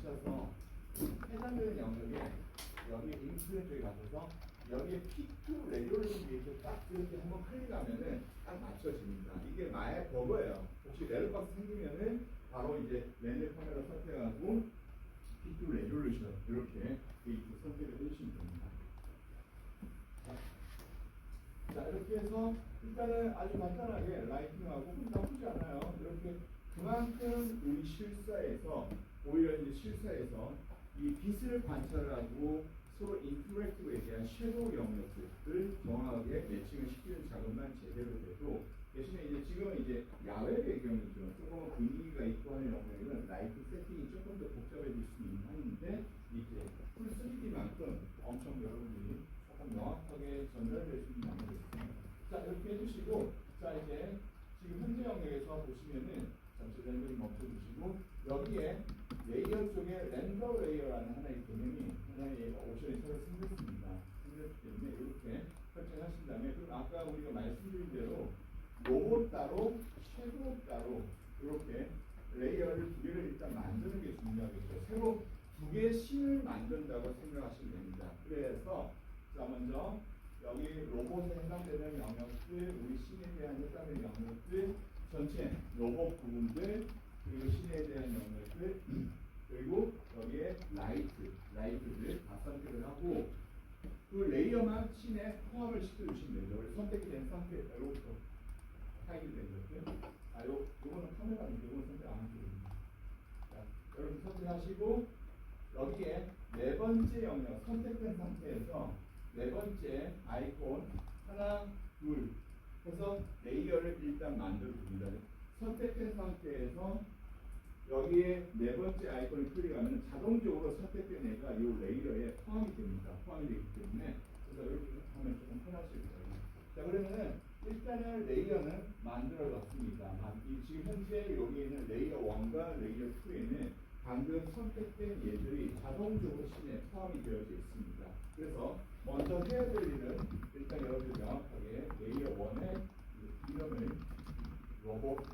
맞춰서 해당되는 영역에 여기 인플레 쪽에 가셔서 여기에 P2 레졸루션 게이트 딱 이렇게 한번 클릭하면은 딱 맞춰집니다. 이게 마의 버거예요. 혹시 에러박스 생기면은 바로 이제 렌즈 카메라 선택하고 P2 레졸루션 이렇게 게이트 선택을 해주시면 됩니다. 자, 이렇게 해서 일단은 아주 간단하게 라이팅하고 나쁘지 않아요. 이렇게 그만큼 우리 실사에서 오히려 이제 실사에서 이 빛을 관찰하고 서로 인터랙티브에 대한 섀도우 영역들을 정확하게 매칭을 시키는 작업만 제대로 돼도 대신에 이제 지금은 이제 야외 배경이죠. 조금 분위기가 있고 하는 영역은 라이트 세팅이 조금 더 복잡해질 수 있는 한인데 이제 풀 3D만큼 엄청 여러분들이 조금 명확하게 전달될 수 있는 영역이 있습니다. 자, 이렇게 해주시고 자 이제 지금 현재 영역에서 보시면은 잠시 렌더링 멈춰주시고 여기에 레이어 쪽에 렌더 레이어라는 하나의 개념이 하나의 옵션이 새로 생겼습니다. 생겼기 때문에 이렇게 설정하신 다음에 그럼 아까 우리가 말씀드린 대로 로봇 따로 섀도우 따로 이렇게 레이어를 두 개를 일단 만드는 게 중요하겠죠. 새로 두 개의 씬을 만든다고 생각하시면 됩니다. 그래서 자 먼저 여기 로봇에 해당되는 영역들, 우리 씬에 대한 해당되는 영역들, 전체 로봇 부분들, 그리고 씬에 대한 영역들, 그리고 여기에 라이트들 다 선택을 하고 그 레이어만 씬에 포함을 시켜주시면 되죠. 그래서 선택이 된 상태로 타입이 된 것들. 요거는 카메라인데 요거는 선택 안 하셔도 됩니다. 자, 여러분 선택하시고 여기에 네 번째 영역 선택된 상태에서 네 번째 아이콘 하나, 둘 해서 레이어를 일단 만들어 줍니다. 선택된 상태에서 여기에 네 번째 아이콘을 클릭하면 자동적으로 선택된 애가 이 레이어에 포함이 됩니다. 포함이 되기 때문에 그래서 이렇게 하면 조금 편하실 거예요. 자, 그러면은 일단은 레이어는 만들어 놨습니다. 지금 현재 여기 있는 레이어 1과 레이어 2에는 방금 선택된 얘들이 자동적으로 씬에 포함이 되어져 있습니다. 그래서 먼저 해야 될 일은 일단 여러분들 명확하게 레이어 1의 이름을 로봇이라고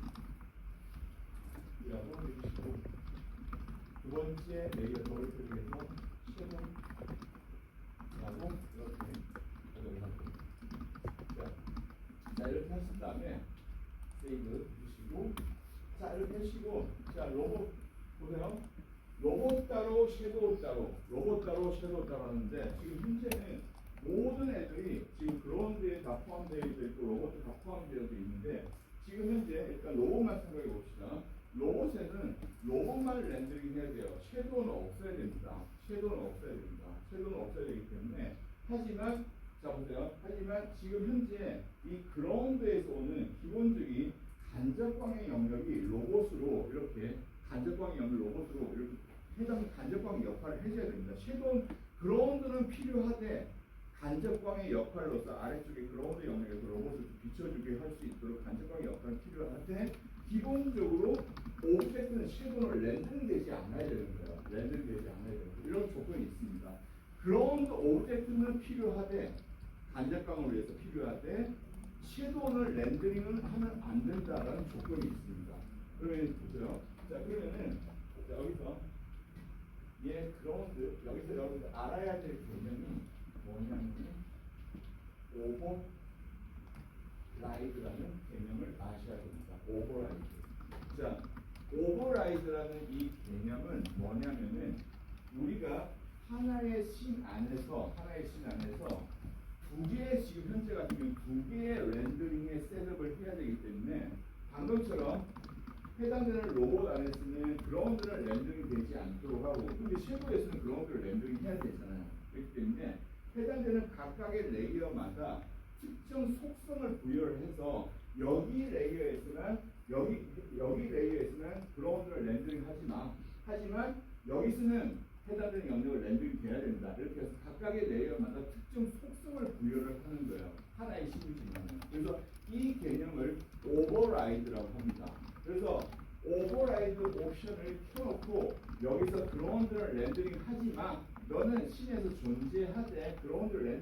해주시고 두 번째 레이어 더블 클릭해서 섀도우라고 이렇게 조정을 합니다. 자, 이렇게 하신 다음에 세이브 해주시고 자, 이렇게 하시고 자, 로봇 보세요. 로봇 따로 섀도우 따로 로봇 따로 섀도우 따로 하는데 지금 현재는 모든 애들이 지금 그라운드에 다 포함되어 있고 로봇도 다 포함되어 있는데 지금 현재 일단 로봇만 생각해 봅시다. 로봇에는 로봇만 렌더링 해야 돼요. 섀도우는 없어야 됩니다. 섀도우는 없어야 됩니다. 섀도우는 없어야 되기 때문에 하지만 자 보세요. 하지만 지금 현재 이 그라운드에서 오는 기본적인 간접광의 영역이 로봇으로 이렇게 간접광의 영역 로봇으로 이렇게 해당 간접광의 역할을 해줘야 됩니다. 섀도우 그라운드는 필요하되 간접광의 역할로서 아래쪽에 그라운드 영역에서 로봇을 비춰주게 할 수 있도록 간접광의 역할은 필요한데 기본적으로 오브젝트는 섀도우는 렌더링 되지 않아야 되는 거예요. 렌더링 되지 않아야 되는 거예요. 이런 조건이 있습니다. 그라운드 오브젝트는 필요하되 간접광을 위해서 필요하되 섀도우는 렌더링을 하면 안 된다라는 조건이 있습니다. 그러면 보세요. 자 그러면은 자, 여기서 얘 그라운드 여기서 여러분들 알아야 될 개념이 뭐냐면 오버라이드라는 개념을 아셔야 됩니다. 오버라이드. 자 오버라이드라는 이 개념은 뭐냐면은 우리가 하나의 씬 안에서 두 개의 지금 현재 같은 경우 두 개의 렌더링의 셋업을 해야 되기 때문에 방금처럼 해당되는 로봇 안에서는 그라운드를 렌더링 되지 않도록 하고 근데 섀도우에서는 그라운드를 렌더링 해야 되잖아요. 그렇기 때문에 해당되는 각각의 레이어마다 특정 속성을 부여를 해서 여기 레이어에서는 그라운드를 렌더링 하지 마. 하지만 여기서는 해당되는 영역을 렌더링 돼야 된다. 이렇게 해서 각각의 레이어마다 특정 속성을 부여를 하는 거예요. 하나의 심리지만. 그래서 이 개념을 오버라이드라고 합니다. 그래서 오버라이드 옵션을 켜놓고 여기서 그라운드를 렌더링 하지 마. 너는 씬에서 존재하되 섀도우를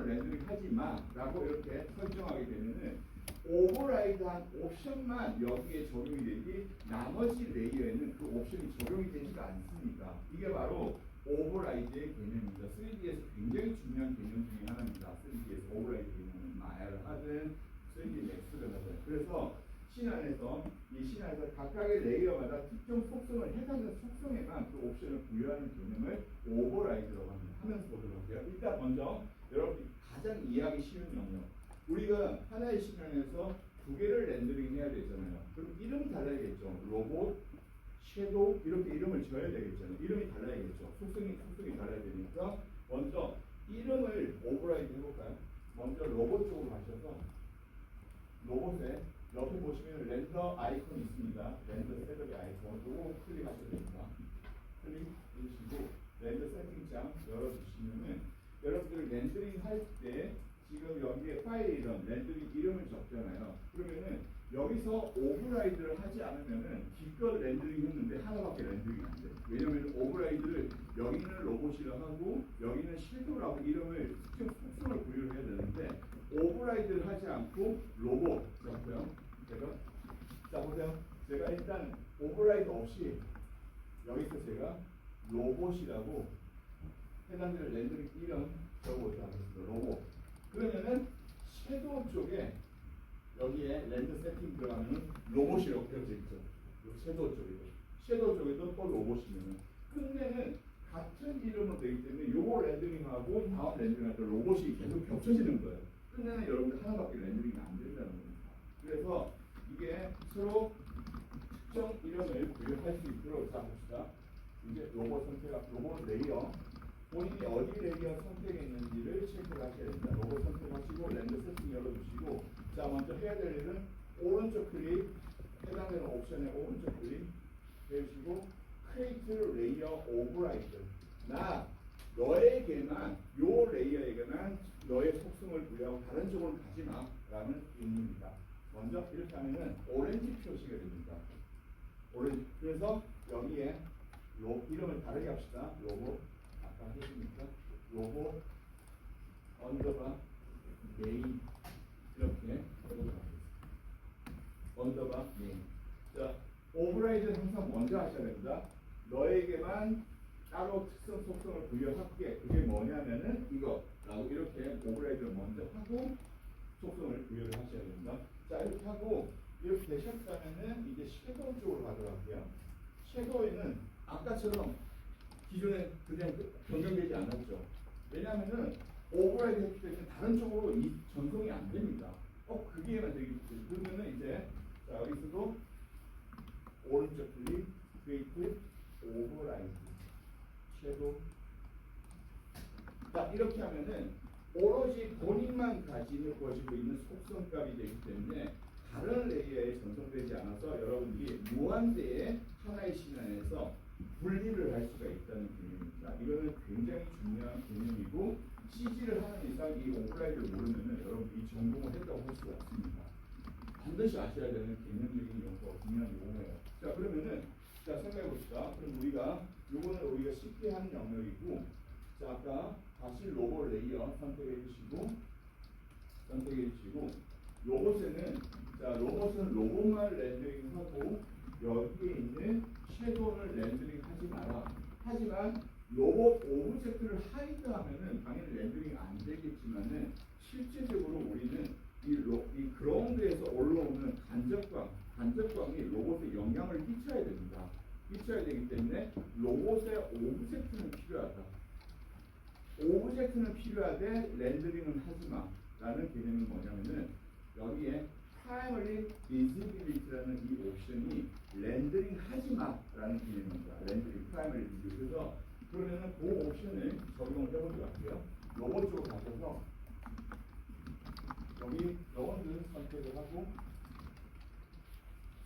렌더링 하지 마. 라고 이렇게 설정하게 되면은 오버라이드한 옵션만 여기에 적용이 되지 나머지 레이어에는 그 옵션이 적용이 되지가 않습니다. 이게 바로 오버라이드의 개념입니다. 3D에서 굉장히 중요한 개념 중에 하나입니다. 3D에서 오버라이드 개념은 마야를 하든 3D 맥스를 하든. 그래서 신 안에서 각각의 레이어마다 특정 속성을 해당하는 속성에만 그 옵션을 부여하는 개념을 오버라이드라고 합니다. 하면서 보도록 할게요. 일단 먼저 여러분이 가장 이해하기 쉬운 영역. 우리가 하나의 시간에서 두 개를 렌더링 해야 되잖아요. 그럼 이름 달라야겠죠. 로봇, 섀도우 이렇게 이름을 지어야 되겠잖아요. 이름이 달라야겠죠. 속성이 달라야 되니까 먼저 이름을 오버라이드 해볼까요? 먼저 로봇 쪽으로 가셔서 로봇에 옆에 보시면 렌더 아이콘이 있습니다. 렌더 셋업의 아이콘 요거 클릭하셔야 됩니다. 클릭 해주시고 렌더 세팅창 열어주시면은 여러분들 렌더링 할 때 지금 여기에 파일 이름, 렌더링 이름을 적잖아요. 그러면은 여기서 오버라이드를 하지 않으면은 기껏 렌더링 했는데 하나밖에 렌더링이 안 돼요. 왜냐면 오버라이드를 여기는 로봇이라 하고 여기는 섀도우라고 이름을 특성을 부여를 해야 되는데 오버라이드를 하지 않고 로봇 적고요. 자 보세요. 제가 일단 오버라이드 없이 여기서 제가 로봇이라고 해당되는 렌더링 이름 적어보도록 하겠습니다. 로봇. 그러면은 섀도우 쪽에 여기에 렌더 세팅 들어가면 로봇이라고 되어져 있죠. 섀도우 쪽에도. 섀도우 쪽에도 또 로봇이면은 끝내는 같은 이름으로 되기 때문에 요거 렌더링하고 다음 렌더링할 때 로봇이 계속 겹쳐지는 거예요. 끝내는 여러분들 하나밖에 렌더링이 안 된다는 겁니다. 그래서 이게 서로 특정 이름을 부여할 수 있도록 자 봅시다. 이제 로봇 로봇 레이어 본인이 어디 레이어 선택했는지를 체크를 하셔야 됩니다. 로봇 선택하시고 렌더 세팅 열어주시고 자 먼저 해야 될 일은 오른쪽 클릭 해당되는 옵션에 오른쪽 클릭 해주시고 크리에이트 레이어 오버라이드 나 너에게만 요 레이어에게만 너의 속성을 부여하고 다른 쪽으로 가지마 라는 의미입니다. 먼저 이렇게 하면은 오렌지 표시가 됩니다. 오렌지. 그래서 여기에 이름을 다르게 합시다. 로봇 아까 했으니까 로봇 언더바 메인 이렇게 해보도록 하겠습니다. 언더바 메인. 자 오버라이드는 항상 먼저 하셔야 됩니다. 너에게만 따로 특성 속성을 부여할게. 그게 뭐냐면은 이거라고 이렇게 오버라이드를 먼저 하고 속성을 부여를 하셔야 됩니다. 자 이렇게 하고 이렇게 되셨다면은 이제 섀도우 쪽으로 가도록 할게요. 섀도우에는 아까처럼 기존에 그냥 변경되지 않았죠. 왜냐하면은 오버라이드 했기 때문에 다른 쪽으로 이 전송이 안 됩니다. 그게만 되기 때문에 그러면은 이제 자 여기서도 오른쪽 클릭 크리에이트 오버라이드 섀도우 자 이렇게 하면은 오로지 본인만 가지고 있는 속성값이 되기 때문에 다른 레이어에 전송되지 않아서 여러분들이 무한대의 하나의 시간에서 분리를 할 수가 있다는 개념입니다. 이거는 굉장히 중요한 개념이고 CG를 하는 이상 이 오버라이드를 모르면은 여러분들이 전공을 했다고 할 수가 없습니다. 반드시 아셔야 되는 개념적인 용어, 중요한 용어예요. 자 그러면은 자 생각해 봅시다. 그럼 우리가 요거는 우리가 쉽게 하는 영역이고 자 아까 다시 로봇 레이어 선택해 주시고 로봇에는 자 로봇은 로봇만 렌더링하고 여기에 있는 섀도우를 렌더링 하지 마라. 하지만 로봇 오브젝트를 하이드하면은 당연히 렌더링 안 되겠지만은 실제적으로 우리는 이 그라운드에서 올라오는 간접광이 로봇에 영향을 끼쳐야 됩니다. 끼쳐야 되기 때문에 로봇의 오브젝트는 필요하다. 오브젝트는 필요하되 렌더링은 하지마 라는 개념은 뭐냐면은 여기에 primary visibility라는 이 옵션이 렌더링 하지마 라는 개념입니다. 렌더링 primary visibility. 그래서 그러면은 그 옵션을 적용을 해보도록 할게요. 로봇 쪽으로 가셔서 여기 그라운드 선택을 하고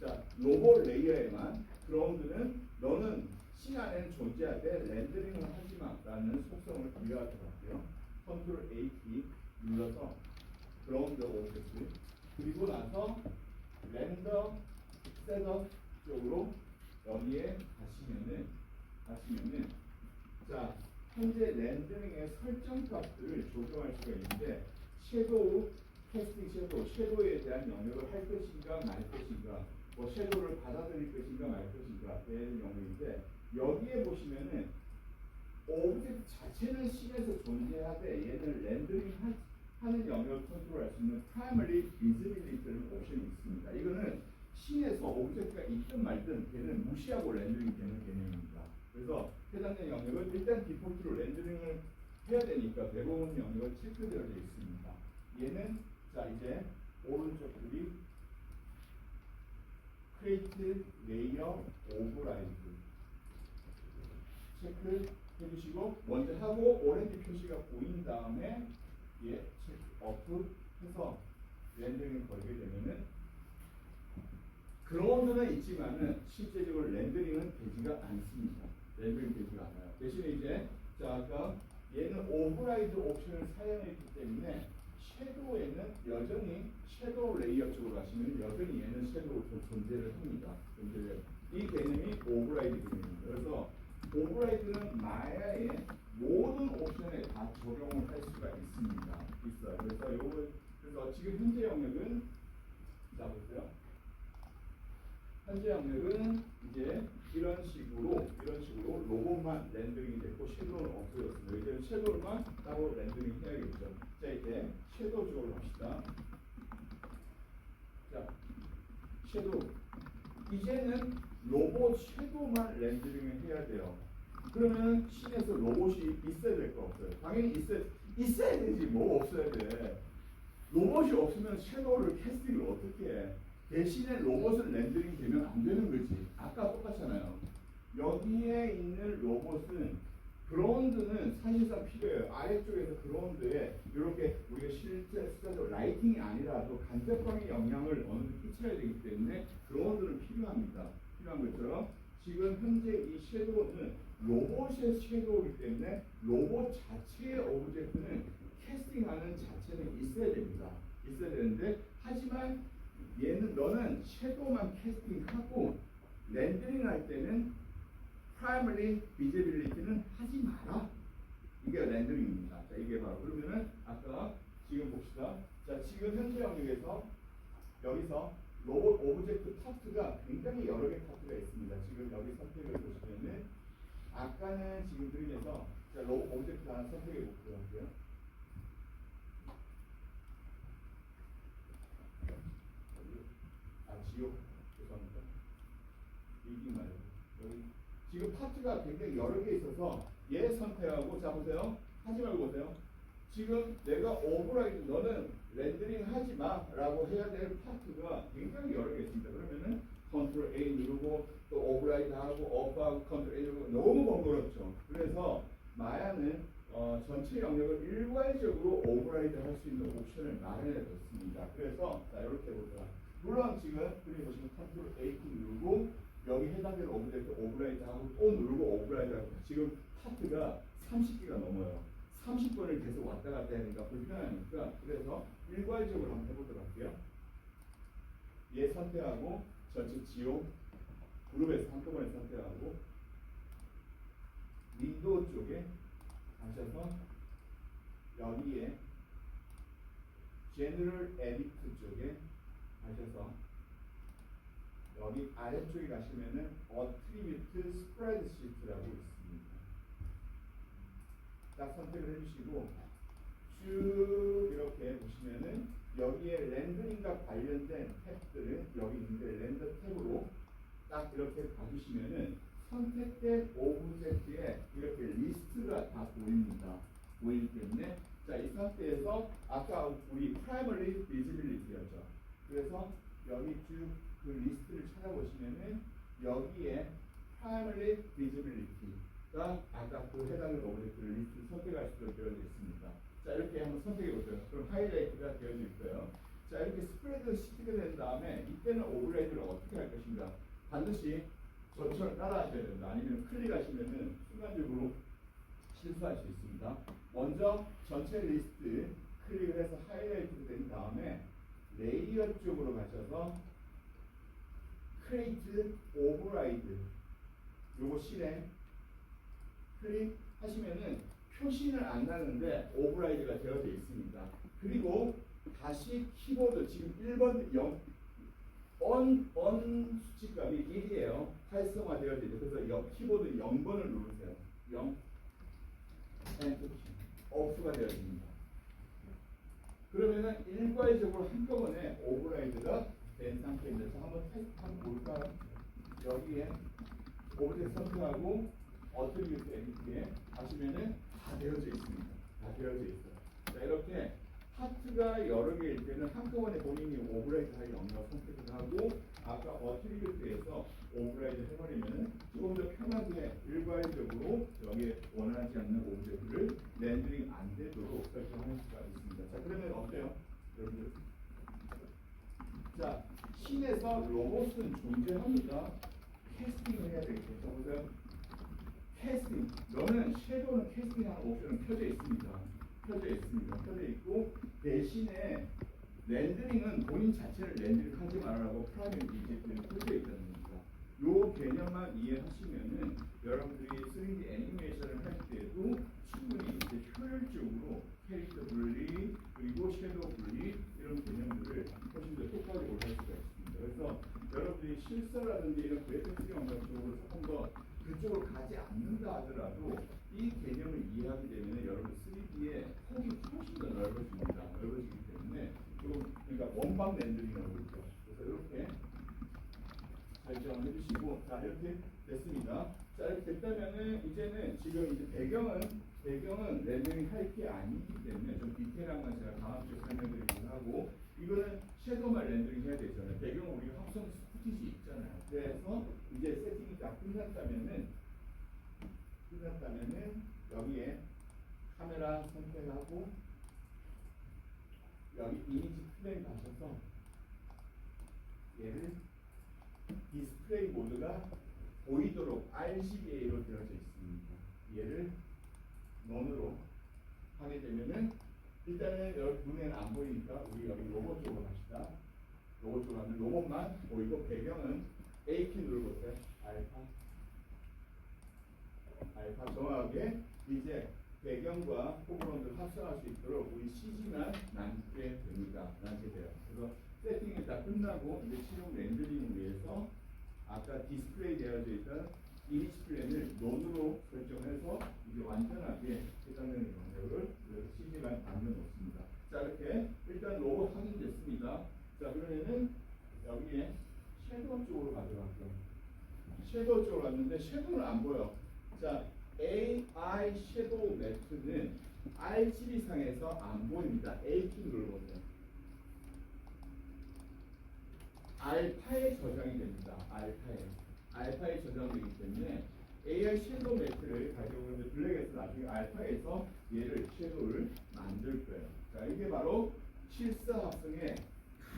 자 로봇 레이어에만 그라운드는 너는 씬 안에는 존재하되 렌더링을 하지마 라는 속성을 부여하도록 할게요. 컨트롤 A 키 눌러서 그라운드 오브젝트 그리고 나서 렌더 셋업 쪽으로 여기에 가시면은 자 현재 렌더링의 설정 값들을 조정할 수가 있는데 섀도우 캐스팅 섀도우에 대한 영역을 할 것인가 말 것인가, 뭐 섀도우를 받아들일 것인가 말 것인가 되는 영역인데, 여기에 보시면은 오브젝트 자체는 씬에서 존재하되 얘는 렌더링 하는 영역을 컨트롤할 수 있는 프라이머리 비즈빌리티라는 옵션이 있습니다. 이거는 씬에서 오브젝트가 있든 말든 걔는 무시하고 렌더링 되는 개념입니다. 그래서 해당되는 영역을 일단 디폴트로 렌더링을 해야 되니까 대부분 영역을 체크되어 있습니다. 얘는 자 이제 오른쪽 줄이 크리에이트 레이어 오버라이드 체크 해주시고, 먼저 하고 오렌지 표시가 보인 다음에 예 체크 어프 해서 렌더링을 걸게 되면은 그라운드는 있지만은 실제적으로 렌더링은 되지가 않습니다. 렌더링 되지가 않아요. 대신에 이제 자 아까 얘는 오버라이드 옵션을 사용했기 때문에 섀도우에는 여전히 섀도우 레이어 쪽으로 가시면 여전히 얘는 섀도우 존재를 합니다. 이 개념이 오버라이드 개념입니다. 그래서 오버라이드는 마야의 모든 옵션에 다 적용을 할 수가 있습니다. 있어요. 그래서 지금 현재 영역은 자 보세요. 현재 영역은 이제 이런 식으로 로봇만 렌더링이 됐고 섀도우는 없어졌습니다. 이제 섀도우만 따로 렌더링 해야겠죠. 자 이제 섀도우 쪽으로 갑시다. 자 섀도우 이제는 로봇 섀도우만 렌더링을 해야 돼요. 그러면 씬에서 로봇이 있어야 될 거 없어요. 당연히 있어야 되지 뭐 없어야 돼. 로봇이 없으면 섀도우를 캐스팅을 어떻게 해? 대신에 로봇을 렌더링 되면 안 되는 거지. 아까 똑같잖아요. 여기에 있는 로봇은 그라운드는 사실상 필요해요. 아래쪽에서 그라운드에 이렇게 우리가 실제 숫자적으로 라이팅이 아니라도 간접광의 영향을 어느 정도 끼쳐야 되기 때문에 그라운드는 필요합니다. 필요한 것처럼 지금 현재 이 섀도우는 로봇의 섀도우이기 때문에 로봇 자체의 오브젝트는 캐스팅하는 자체는 있어야 됩니다. 있어야 되는데 하지만 너는 섀도우만 캐스팅하고 렌더링 할 때는 프라이머리 비지빌리티는 하지 마라. 이게 렌더링입니다. 자, 이게 바로 그러면은 아까 지금 봅시다. 자, 지금 현재 영역에서 여기서 로봇 오브젝트 파트가 굉장히 여러 개 파트가 있습니다. 지금 여기 선택을 보시면은 아까는 지금 드림에서 자, 로봇 오브젝트 하나 선택해 볼게요. 지옥 죄송합니다. 리딩 말고 여기 지금 파트가 굉장히 여러 개 있어서 얘 선택하고 자 보세요. 하지 말고 보세요. 지금 내가 오버라이드 너는 렌더링 하지 마라고 해야 될 파트가 굉장히 여러 개 있습니다. 그러면은 컨트롤 A 누르고 또 오버라이드 하고 업하고 컨트롤 A 누르고 너무 번거롭죠. 그래서 마야는 전체 영역을 일괄적으로 오버라이드 할 수 있는 옵션을 마련해 뒀습니다. 그래서 자 이렇게 보자. 물론 지금 그림 보시면 컨트롤 A 키 누르고 여기 해당되는 오브젝트 오버라이드 하고 또 누르고 오버라이드 하고 지금 파트가 30개가 넘어요. 30번을 계속 왔다 갔다 하니까 불편하니까 그래서 일괄적으로 한번 해보도록 할게요. 얘 선택하고 전체 지옥 그룹에서 한꺼번에 선택하고 윈도우 쪽에 가셔서 여기에 제너럴 에디트 쪽에 가셔서 여기 아래쪽에 가시면은 어트리뷰트 스프레드시트라고 있습니다. 딱 선택을 해주시고 쭉 이렇게 보시면은 여기에 렌더링과 관련된 탭들은 여기 있는데 렌더 탭으로 딱 이렇게 봐주시면은 선택된 오브젝트에 이렇게 리스트가 다 보입니다. 보이기 때문에 자, 이 상태에서 아까 우리 프라이머리 비지빌리티였죠. 그래서 여기 쭉 그 리스트를 찾아보시면은 여기에 프라이머리 비지빌리티가 아까 그 해당하는 오브젝트를 리스트 선택할 수 있도록 되어 있습니다. 자, 이렇게 한번 선택해 보세요. 그럼 하이라이트가 되어 있고요. 자, 이렇게 스프레드 시트가 된 다음에 이때는 오버라이드를 어떻게 할 것인가? 반드시 저처럼 따라 하셔야 됩니다. 아니면 클릭하시면은 순간적으로 실수할 수 있습니다. 먼저 전체 리스트 클릭을 해서 하이라이트가 된 다음에 레이어 쪽으로 가셔서 크리에이트 오버라이드 요거 실행 클릭하시면은 표시는 안 나는데 오버라이드가 되어져 있습니다. 그리고 다시 키보드 지금 1번 0 on 수치값이 1이에요. 활성화되어져 있죠. 그래서 키보드 0번을 누르세요. 0 엔터 키 오프가 되어집니다. 그러면은 일괄적으로 한꺼번에 오버라이드가 된 상태입니다. 자, 한번 테스트 한번 볼까요? 여기에 오버텍 선택하고 어트리뷰트 에디트에 하시면은 다 되어져 있습니다. 다 되어져 있어요. 자, 이렇게 파트가 여러 개일 때는 한꺼번에 본인이 오버라이드 할 영역 선택을 하고 아까 어트리뷰트에서 오버라이드 해버리면 조금 더 편하게 일괄적으로 여기에 원하지 않는 오브젝트를 렌더링 안 되도록 설정할 수가 있습니다. 자, 그러면 어때요? 여러분들? 자, 신에서 로봇은 존재합니다. 캐스팅을 해야 되겠죠. 보세요. 캐스팅. 너는 섀도우는 캐스팅하는 옵션은 켜져 있습니다. 켜져 있습니다. 켜져 있고 대신에 렌더링은 본인 자체를 렌더링 하지 말라고 프라이머리 이제는 켜져 있다는 겁니다. 요 개념만 이해하시면은 여러분들이 3D 애니메이션을 할 때도 충분히 이제 효율적으로 캐릭터 분리 그리고 섀도우 분리 이런 개념들을 훨씬 더 똑바로 올할 수가 있습니다. 그래서 여러분들이 실사라든지 이런 그래픽 영상 쪽으로 조금 더 그쪽으로 가지 않는다 하더라도 이 개념을 이해하게 되면 여러분 3D의 폭이 훨씬 더 넓어집니다. 넓어지기 때문에 조금 그러니까 원방 렌더링이라고 그러죠. 그래서 이렇게 설정을 해주시고 자 이렇게 됐습니다. 자 이렇게 됐다면은 이제는 지금 이제 배경은 렌더링 할 게 아니기 때문에 좀 디테일한 건 제가 다음 주에 설명드리기로 하고 이거는 섀도우만 렌더링 해야 되잖아요. 배경은 우리가 합성 스티치 있잖아요. 그래서 이제 세팅이 다 끝났다면은 여기에 카메라 선택하고 여기 이미지 플레이 가셔서 얘를 디스플레이 모드가 보이도록 RGBA로 되어져 있습니다. 얘를 논으로 하게 되면은 일단은 여기 눈에는 안 보이니까 우리 여기 로봇 쪽으로 갑시다. 로봇 쪽으로 하면 로봇만 보이고 배경은 A키 누르보세요. 알파 정확하게 이제 배경과 포그라운드를 합성할 수 있도록 우리 CG만 남게 됩니다. 남게 돼요. 그래서 세팅이 다 끝나고 이제 실용 렌더링을 위해서 아까 디스플레이 되어져 있던 이미지 플랜을 논으로 설정해서 이제 완전하게 해당되는 영역을 CG만 남겨놓습니다. 자 이렇게 일단 로봇 확인됐습니다. 자 그러면은 여기에 섀도우 쪽으로 가져갈게요. 섀도우 쪽으로 갔는데 섀도우는 안 보여. 자 AI 섀도우 매트는 RGB 상에서 안 보입니다. A키 눌러보세요. 알파에 저장이 됩니다. 알파에 저장되기 때문에 AI 섀도우 매트를 가지고 있는 블랙에서 나중에 알파에서 얘를 섀도우를 만들 거예요. 자 이게 바로 실사 합성의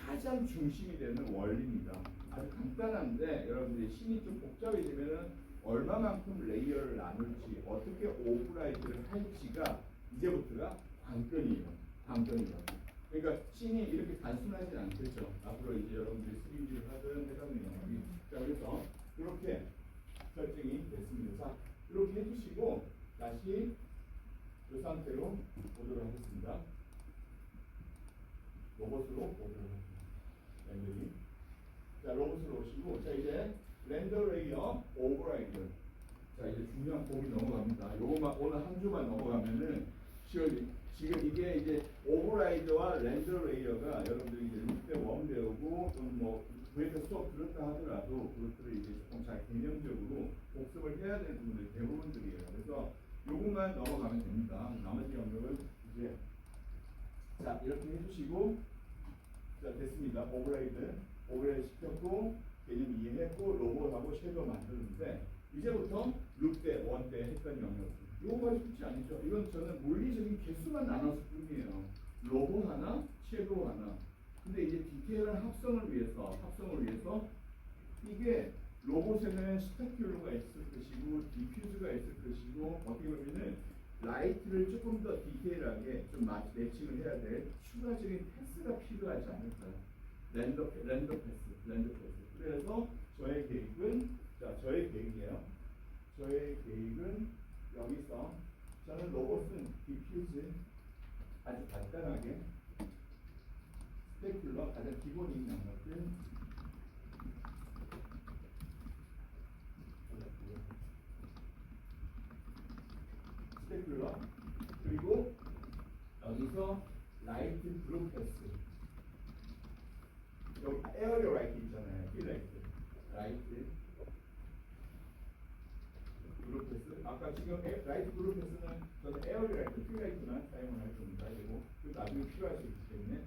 가장 중심이 되는 원리입니다. 아주 간단한데 여러분들이 신이 좀 복잡해지면은 얼마만큼 레이어를 나눌지 어떻게 오브라이드를 할지가 이제부터가 관건이에요. 그러니까 씬이 이렇게 단순하지 않겠죠. 앞으로 이제 여러분들이 3D를 하든 해당하는 영역이 자 그래서 이렇게 설정이 됐습니다. 자 이렇게 해주시고 다시 이 상태로 보도록 하겠습니다. 로봇으로 보도록 하겠습니다. 렌더링. 자 로봇으로 오시고 자 이제 렌더 레이어 오버라이드. 자 이제 중요한 부분이 넘어갑니다. 요거만 오늘 한 주만 넘어가면은 지금 이게 이제 오버라이드와 렌더 레이어가 여러분들이 이제 룩대 원 배우고 뭐 그에서 수업 들었다 하더라도 그것들을 이제 조금 잘 개념적으로 복습을 해야 되는 분들이 대부분들이에요. 그래서 요것만 넘어가면 됩니다. 나머지 영역은 이제 자 이렇게 해주시고 자 됐습니다. 오버라이드 시켰고 개념 이해했고 로봇하고 섀도우 만드는데 이제부터 룩대 원대 했던 영역 이거가 쉽지 않죠. 이건 저는 물리적인 개수만 나눴을 뿐이에요. 로봇 하나, 섀도우 하나. 근데 이제 디테일한 합성을 위해서 이게 로봇에는 스페큘러가 있을 것이고 디퓨즈가 있을 것이고 어떻게 보면은 라이트를 조금 더 디테일하게 좀 매칭을 해야 될 추가적인 패스가 필요하지 않을까요? 렌더 패스. 그래서 저의 계획이에요. 저의 계획은 여기서 저는 로봇은 디퓨즈 아주 간단하게 스페큘러 가장 기본인 영역들 스페큘러 그리고 여기서 라이트 블루 패스 여기 에어리어 라이트 있잖아요. 필라이트 라이트 블루 패스 아까 지금 라이트 블루 패스는 저는 에어리어 라이트 필라이트만 사용을 할 겁니다. 그리고 나중에 필요할 수 있기 때문에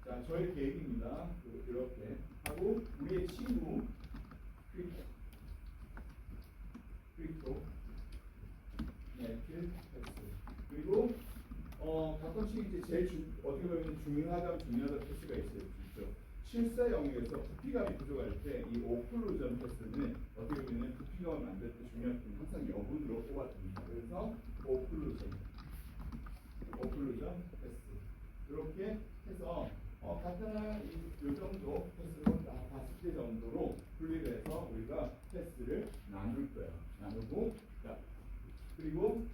자 저의 계획입니다. 이렇게 하고 우리의 친구 크리토 네트 패스 그리고 가끔씩 이제 제일 어떻게 보면 중요하다 패스가 있죠. 실사 영역에서 부피감이 부족할 때 이 오클루전 패스는 어떻게 보면 부피감을 만들 때 중요한 건 항상 여분으로 뽑아줍니다. 그래서 오클루전 패스 이렇게 해서 간단한 이 정도 패스로 다 5개 정도로 분리를 해서 우리가 패스를 나눌 거예요. 나누고 자 그리고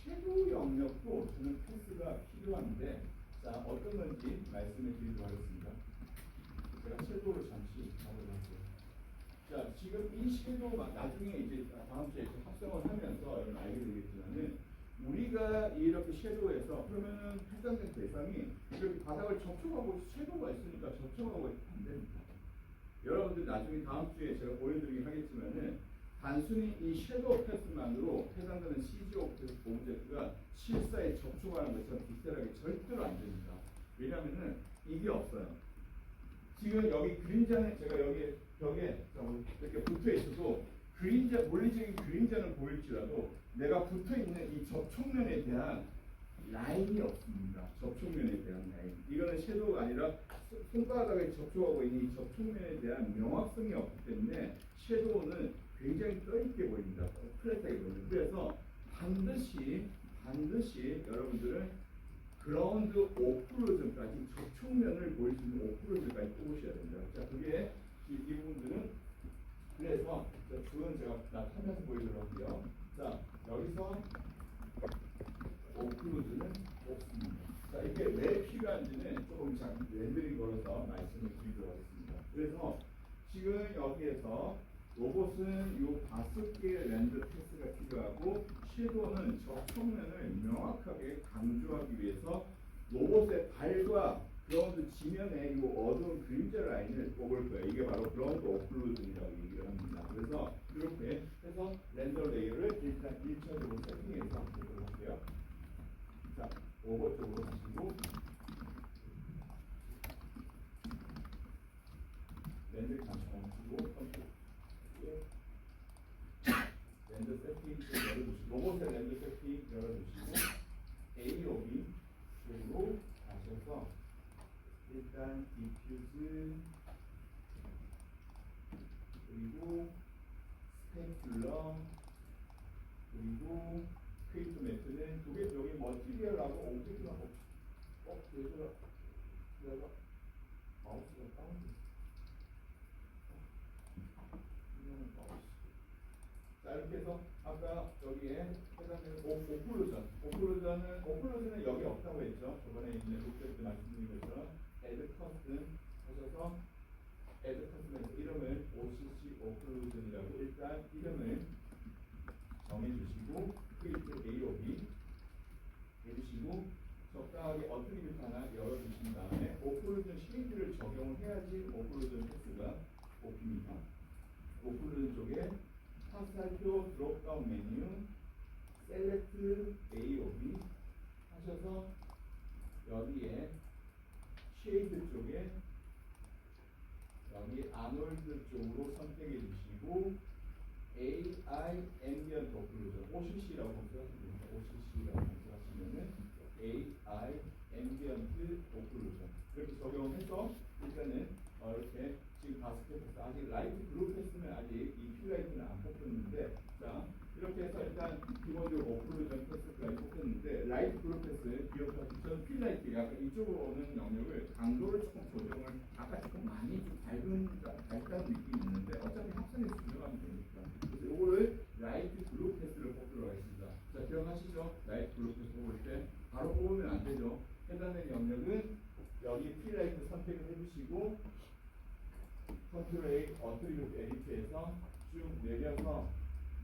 섀도우 영역도 저는 패스가 필요한데 자 어떤 건지 말씀해 드리도록 하겠습니다. 제가 섀도우를 잠시 가보도록 자 지금 이 섀도우가 나중에 이제 다음 주에 합성을 하면서 여러분 알게 되겠지만은 우리가 이렇게 섀도우에서 그러면은 해당된 대상이 이렇게 바닥을 접촉하고 섀도우가 있으니까 접촉하고 안 됩니다. 여러분들 나중에 다음 주에 제가 보여드리긴 하겠지만은 단순히 이 섀도우 패스만으로 해당되는 CG 오브젝트가 실사에 접촉하는 것처럼 디테일하게 절대로 안 됩니다. 왜냐하면은 이게 없어요. 지금 여기 그림자는 제가 여기 벽에 이렇게 붙어 있어도 그림자 물리적인 그림자는 보일지라도 내가 붙어 있는 이 접촉면에 대한 라인이 없습니다. 접촉면에 대한 라인. 이거는 섀도우가 아니라 손바닥에 접촉하고 있는 이 접촉면에 대한 명확성이 없기 때문에 섀도우는 굉장히 떠있게 보입니다. 플랫하게 보입니다. 그래서 반드시 여러분들은 그라운드 오클루전까지 접촉면을 보일 수 있는 오클루전까지 뽑으셔야 됩니다. 자, 그게 이 부분들은 그래서 그건 제가 나타내서 보이도록 할게요. 자, 여기서 오클루전은 없습니다. 자, 이게 왜 필요한지는 조금 렌더링 걸어서 말씀을 드리도록 하겠습니다. 그래서 지금 여기에서 로봇은 이 5개의 렌더 패스가 필요하고 섀도우는 접촉면을 명확하게 강조하기 위해서 로봇의 발과 그라운드 지면에 이 어두운 그림자 라인을 뽑을 거예요. 이게 바로 그라운드 오클루전이라고 얘기를 합니다. 그래서 이렇게 해서 렌더 레이어를 일단 1차적으로 세팅해서 보도록 할게요. 자, 로봇 쪽으로 가시고 렌더 잠시 멈추고 렌더 세팅 열어주시고 로봇의 렌더 세팅 열어주시고 AOB 쪽으로 가셔서 일단 디퓨즈 그리고 스페큘러 그리고 크리에이트 매트는 두 개 여기 머티리얼하고 오브젝트하고 얘들아 내가 마우스가 다운돼 자 이렇게 해서 아까 여기에 해당되는 오클루전은 여기 없다고 했죠. 저번에 있는 룩셋 때 말씀드린 것처럼 add custom 하셔서 add custom에서 이름을 OCC 오클루전이라고 일단 이름을 정해주시고 create AOB 해주시고 적당하게 어트리뷰트 하나 열어주신 다음에 오클루전 쉐이드를 적용해야지 오클루전 패스가 뽑힙니다. 오클루전 쪽에 화살표 드롭다운 메뉴 셀렉트 AOB 하셔서 여기에 쉐이드 쪽에 여기 아놀드 쪽으로 선택해 주시고 AI 앰비언트 오클루전 OCC라고 검색하시면 됩니다. OCC라고 검색하시면은 AI 앰비언트 오클루전 이렇게 적용해서 일단은 이렇게 지금 5개 패스 아직 라이트 블루 패스는 아직 이 필라이트는 안 뽑혔는데 자 이렇게 해서 일단 기본적으로 오클루전 패스까지 뽑혔는데 라이트 블루 패스 기억하시죠? 저는 필라이트 약간 이쪽으로 오는 영역을 강도를 조금 조정을 아까 조금 많이 좀 밝다는 느낌이 있는데 어차피 합성해서 들어가면 되니까 그래서 이거를 라이트 블루 패스를 뽑도록 하겠습니다. 자 기억하시죠? 라이트 블루 패스 뽑을 때 바로 뽑으면 안 되죠. 따라서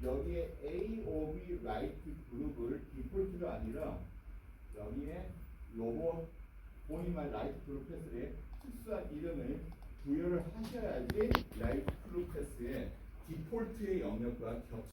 여기에 AOB 라이트 그룹을 디폴트가 아니라 여기에 로봇 본인만 라이트 그룹 패스에 특수한 이름을 부여를 하셔야지 라이트 그룹 패스의 디폴트의 영역과 겹쳐